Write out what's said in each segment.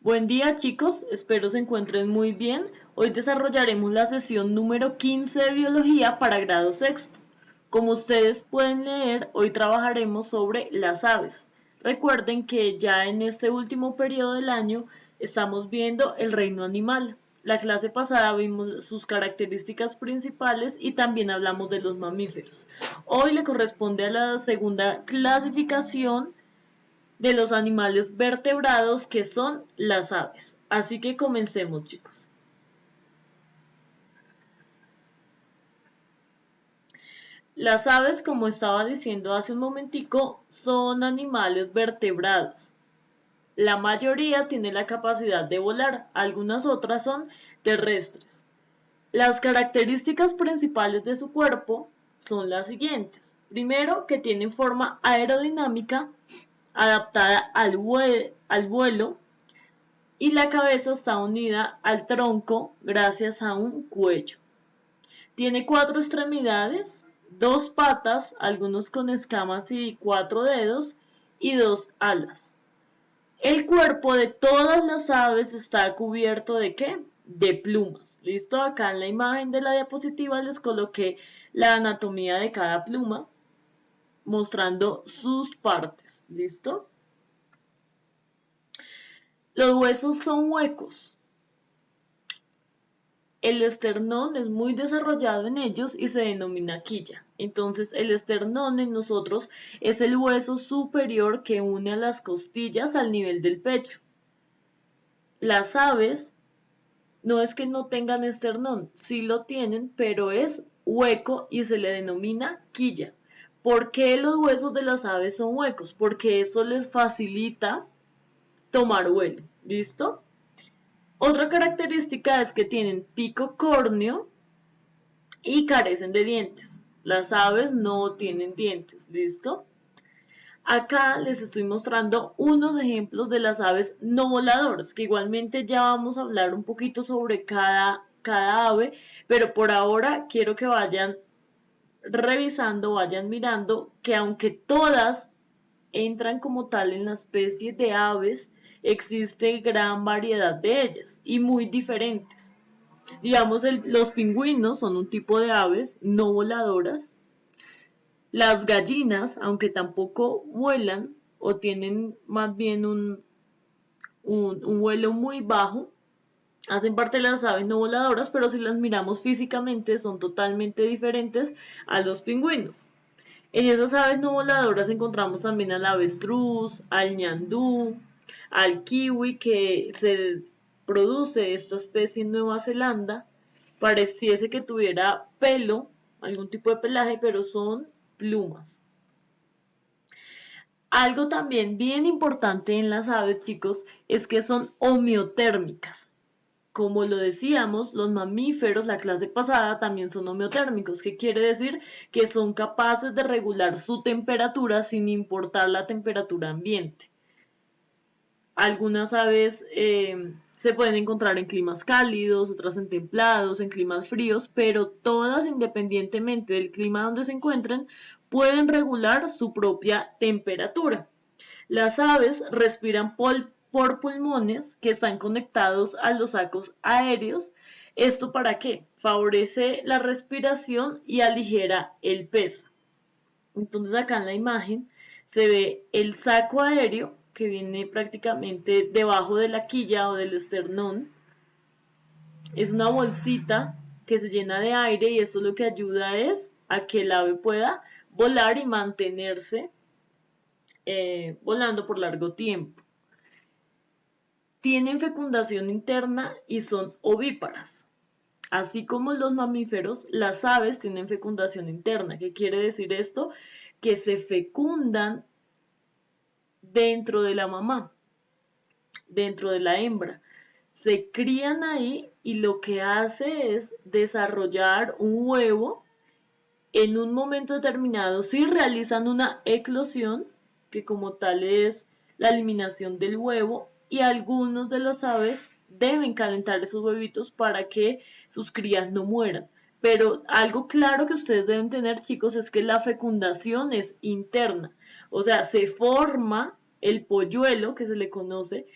Buen día chicos, espero se encuentren muy bien. Hoy desarrollaremos la sesión número 15 de biología para grado sexto. Como ustedes pueden leer, hoy trabajaremos sobre las aves. Recuerden que ya en este último periodo del año estamos viendo el reino animal. La clase pasada vimos sus características principales y también hablamos de los mamíferos. Hoy le corresponde a la segunda clasificación de los animales vertebrados que son las aves. Así que comencemos, chicos. Las aves, como estaba diciendo hace un momentico, son animales vertebrados. La mayoría tiene la capacidad de volar, algunas otras son terrestres. Las características principales de su cuerpo son las siguientes. Primero, que tienen forma aerodinámica adaptada al vuelo, y la cabeza está unida al tronco gracias a un cuello. Tiene 4 extremidades, 2 patas, algunos con escamas y 4 dedos, y 2 alas. El cuerpo de todas las aves está cubierto ¿de qué? De plumas. ¿Listo? Acá en la imagen de la diapositiva les coloqué la anatomía de cada pluma, mostrando sus partes. ¿Listo? Los huesos son huecos. El esternón es muy desarrollado en ellos y se denomina quilla. Entonces, el esternón en nosotros es el hueso superior que une a las costillas al nivel del pecho. Las aves no es que no tengan esternón, sí lo tienen, pero es hueco y se le denomina quilla. ¿Por qué los huesos de las aves son huecos? Porque eso les facilita tomar vuelo. ¿Listo? Otra característica es que tienen pico córneo y carecen de dientes. Las aves no tienen dientes, ¿listo? Acá les estoy mostrando unos ejemplos de las aves no voladoras, que igualmente ya vamos a hablar un poquito sobre cada ave, pero por ahora quiero que vayan revisando, vayan mirando que aunque todas entran como tal en la especie de aves, existe gran variedad de ellas y muy diferentes. Digamos, los pingüinos son un tipo de aves no voladoras. Las gallinas, aunque tampoco vuelan o tienen más bien un vuelo muy bajo, hacen parte de las aves no voladoras, pero si las miramos físicamente son totalmente diferentes a los pingüinos. En esas aves no voladoras encontramos también al avestruz, al ñandú, al kiwi, que se produce esta especie en Nueva Zelanda. Pareciese que tuviera pelo, algún tipo de pelaje, pero son plumas. Algo también bien importante en las aves, chicos, es que son homeotérmicas. Como lo decíamos, los mamíferos, la clase pasada, también son homeotérmicos, que quiere decir que son capaces de regular su temperatura sin importar la temperatura ambiente. Algunas aves se pueden encontrar en climas cálidos, otras en templados, en climas fríos, pero todas, independientemente del clima donde se encuentren, pueden regular su propia temperatura. Las aves respiran por pulmones que están conectados a los sacos aéreos. ¿Esto para qué? Favorece la respiración y aligera el peso. Entonces acá en la imagen se ve el saco aéreo que viene prácticamente debajo de la quilla o del esternón. Es una bolsita que se llena de aire y esto lo que ayuda es a que el ave pueda volar y mantenerse volando por largo tiempo. Tienen fecundación interna y son ovíparas. Así como los mamíferos, las aves tienen fecundación interna. ¿Qué quiere decir esto? Que se fecundan dentro de la mamá, dentro de la hembra. Se crían ahí y lo que hace es desarrollar un huevo en un momento determinado. Sí realizan una eclosión, que como tal es la eliminación del huevo, y algunos de las aves deben calentar esos huevitos para que sus crías no mueran. Pero algo claro que ustedes deben tener, chicos, es que la fecundación es interna. O sea, se forma el polluelo, que se le conoce,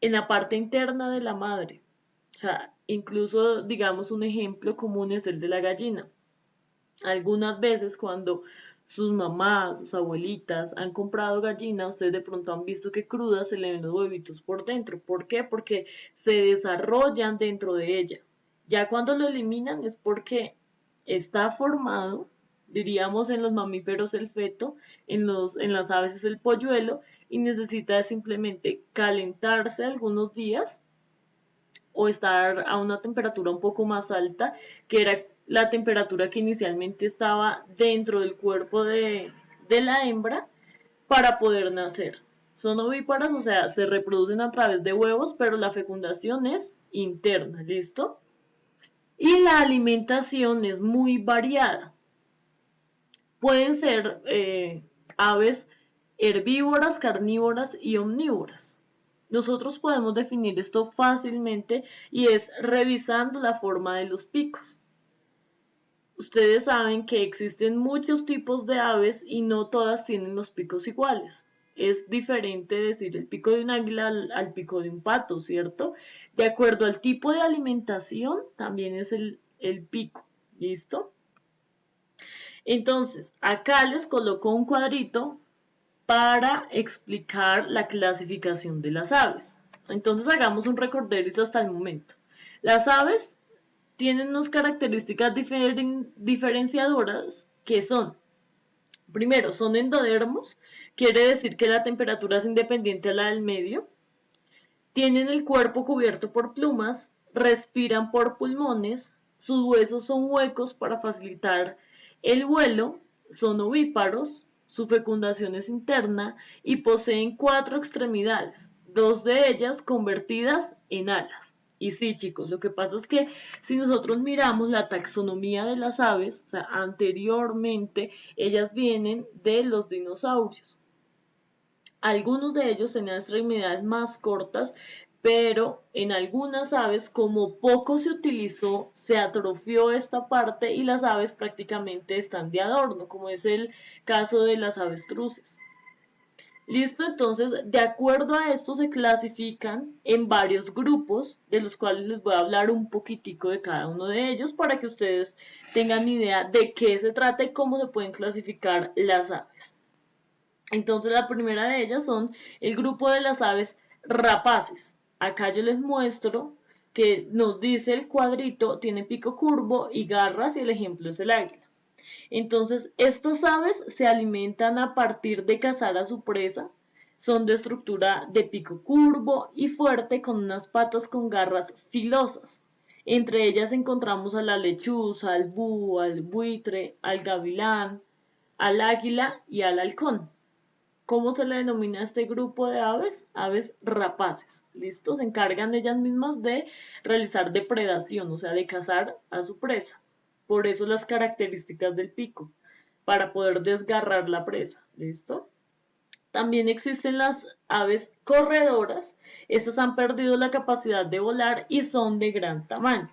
en la parte interna de la madre. O sea, incluso, digamos, un ejemplo común es el de la gallina. Algunas veces cuando sus mamás, sus abuelitas han comprado gallina, ustedes de pronto han visto que cruda se le ven los huevitos por dentro. ¿Por qué? Porque se desarrollan dentro de ella. Ya cuando lo eliminan es porque está formado, diríamos en los mamíferos el feto, en las aves es el polluelo, y necesita simplemente calentarse algunos días o estar a una temperatura un poco más alta, que era la temperatura que inicialmente estaba dentro del cuerpo de la hembra para poder nacer. Son ovíparas, o sea, se reproducen a través de huevos, pero la fecundación es interna, ¿listo? Y la alimentación es muy variada. Pueden ser aves herbívoras, carnívoras y omnívoras. Nosotros podemos definir esto fácilmente y es revisando la forma de los picos. Ustedes saben que existen muchos tipos de aves y no todas tienen los picos iguales. Es diferente decir el pico de un águila al pico de un pato, ¿cierto? De acuerdo al tipo de alimentación, también es el pico. ¿Listo? Entonces, acá les coloco un cuadrito para explicar la clasificación de las aves. Entonces hagamos un recorderis hasta el momento. Las aves tienen unas características diferenciadoras que son, primero, son endodermos, quiere decir que la temperatura es independiente a la del medio, tienen el cuerpo cubierto por plumas, respiran por pulmones, sus huesos son huecos para facilitar el vuelo, son ovíparos, su fecundación es interna y poseen 4 extremidades, 2 de ellas convertidas en alas. Y sí, chicos, lo que pasa es que si nosotros miramos la taxonomía de las aves, o sea, anteriormente ellas vienen de los dinosaurios. Algunos de ellos tenían extremidades más cortas, pero en algunas aves, como poco se utilizó, se atrofió esta parte y las aves prácticamente están de adorno, como es el caso de las avestruces. Listo, entonces, de acuerdo a esto se clasifican en varios grupos, de los cuales les voy a hablar un poquitico de cada uno de ellos para que ustedes tengan idea de qué se trata y cómo se pueden clasificar las aves. Entonces la primera de ellas son el grupo de las aves rapaces. Acá yo les muestro que nos dice el cuadrito, tiene pico curvo y garras y el ejemplo es el águila. Entonces estas aves se alimentan a partir de cazar a su presa, son de estructura de pico curvo y fuerte con unas patas con garras filosas. Entre ellas encontramos a la lechuza, al búho, al buitre, al gavilán, al águila y al halcón. ¿Cómo se le denomina a este grupo de aves? Aves rapaces. ¿Listo? Se encargan ellas mismas de realizar depredación, o sea, de cazar a su presa. Por eso las características del pico, para poder desgarrar la presa. ¿Listo? También existen las aves corredoras. Estas han perdido la capacidad de volar y son de gran tamaño.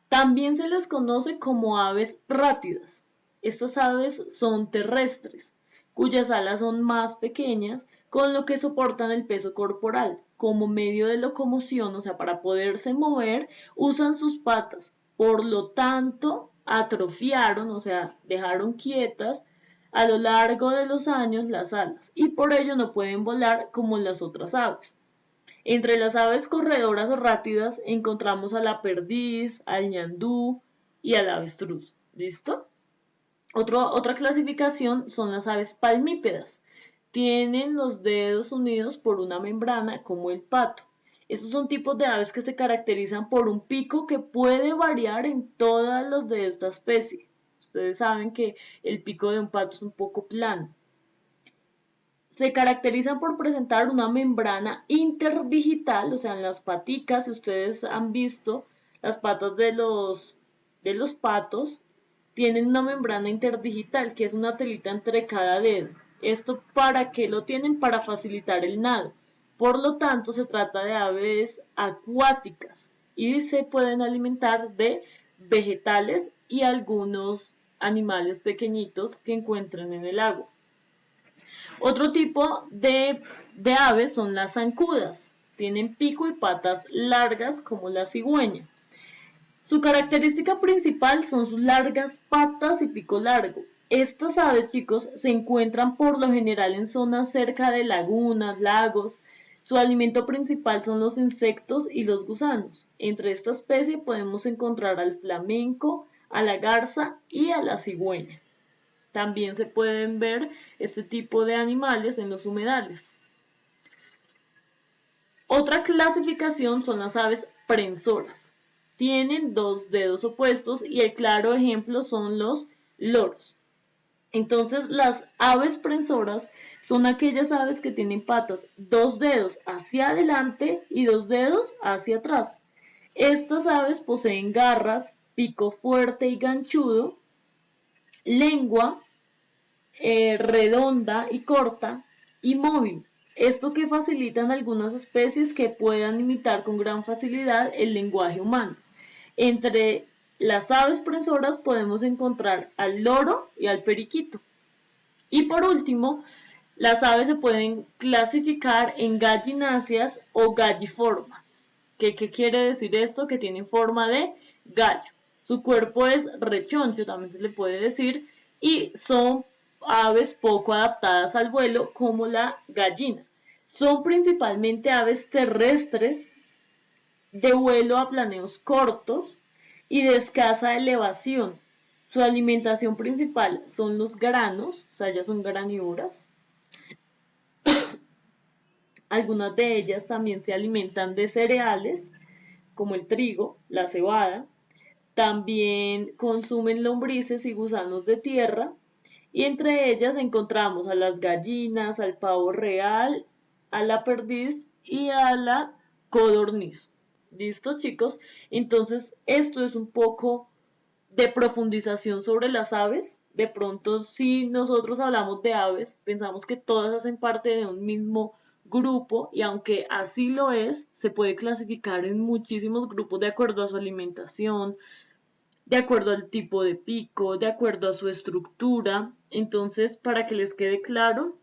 También se les conoce como aves rátidas. Estas aves son terrestres, cuyas alas son más pequeñas, con lo que soportan el peso corporal. Como medio de locomoción, o sea, para poderse mover, usan sus patas. Por lo tanto, atrofiaron, o sea, dejaron quietas a lo largo de los años las alas y por ello no pueden volar como las otras aves. Entre las aves corredoras o rápidas encontramos a la perdiz, al ñandú y al avestruz. ¿Listo? Otra clasificación son las aves palmípedas. Tienen los dedos unidos por una membrana como el pato. Estos son tipos de aves que se caracterizan por un pico que puede variar en todas las de esta especie. Ustedes saben que el pico de un pato es un poco plano. Se caracterizan por presentar una membrana interdigital, o sea, en las paticas, si ustedes han visto las patas de los patos, tienen una membrana interdigital, que es una telita entre cada dedo. ¿Esto para qué lo tienen? Para facilitar el nado. Por lo tanto, se trata de aves acuáticas y se pueden alimentar de vegetales y algunos animales pequeñitos que encuentren en el agua. Otro tipo de aves son las zancudas. Tienen pico y patas largas como la cigüeña. Su característica principal son sus largas patas y pico largo. Estas aves, chicos, se encuentran por lo general en zonas cerca de lagunas, lagos. Su alimento principal son los insectos y los gusanos. Entre esta especie podemos encontrar al flamenco, a la garza y a la cigüeña. También se pueden ver este tipo de animales en los humedales. Otra clasificación son las aves prensoras. Tienen dos dedos opuestos y el claro ejemplo son los loros. Entonces, las aves prensoras son aquellas aves que tienen patas, dos dedos hacia adelante y dos dedos hacia atrás. Estas aves poseen garras, pico fuerte y ganchudo, lengua redonda y corta y móvil. Esto que facilita en algunas especies que puedan imitar con gran facilidad el lenguaje humano. Entre las aves prensoras podemos encontrar al loro y al periquito. Y por último, las aves se pueden clasificar en gallináceas o galliformas. ¿Qué quiere decir esto? Que tienen forma de gallo. Su cuerpo es rechoncho, también se le puede decir, y son aves poco adaptadas al vuelo como la gallina. Son principalmente aves terrestres de vuelo a planeos cortos y de escasa elevación. Su alimentación principal son los granos, o sea, ellas son granívoras. Algunas de ellas también se alimentan de cereales, como el trigo, la cebada. También consumen lombrices y gusanos de tierra. Y entre ellas encontramos a las gallinas, al pavo real, a la perdiz y a la codorniz. ¿Listo, chicos? Entonces, esto es un poco de profundización sobre las aves. De pronto, si nosotros hablamos de aves, pensamos que todas hacen parte de un mismo grupo y aunque así lo es, se puede clasificar en muchísimos grupos de acuerdo a su alimentación, de acuerdo al tipo de pico, de acuerdo a su estructura. Entonces, para que les quede claro,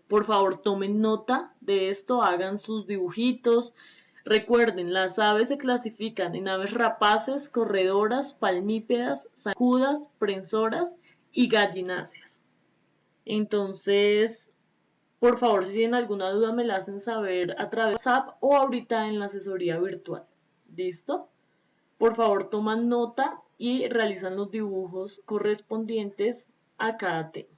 por favor tomen nota de esto, hagan sus dibujitos. Recuerden, las aves se clasifican en aves rapaces, corredoras, palmípedas, zancudas, prensoras y gallináceas. Entonces, por favor, si tienen alguna duda me la hacen saber a través de WhatsApp o ahorita en la asesoría virtual. ¿Listo? Por favor, toman nota y realizan los dibujos correspondientes a cada tema.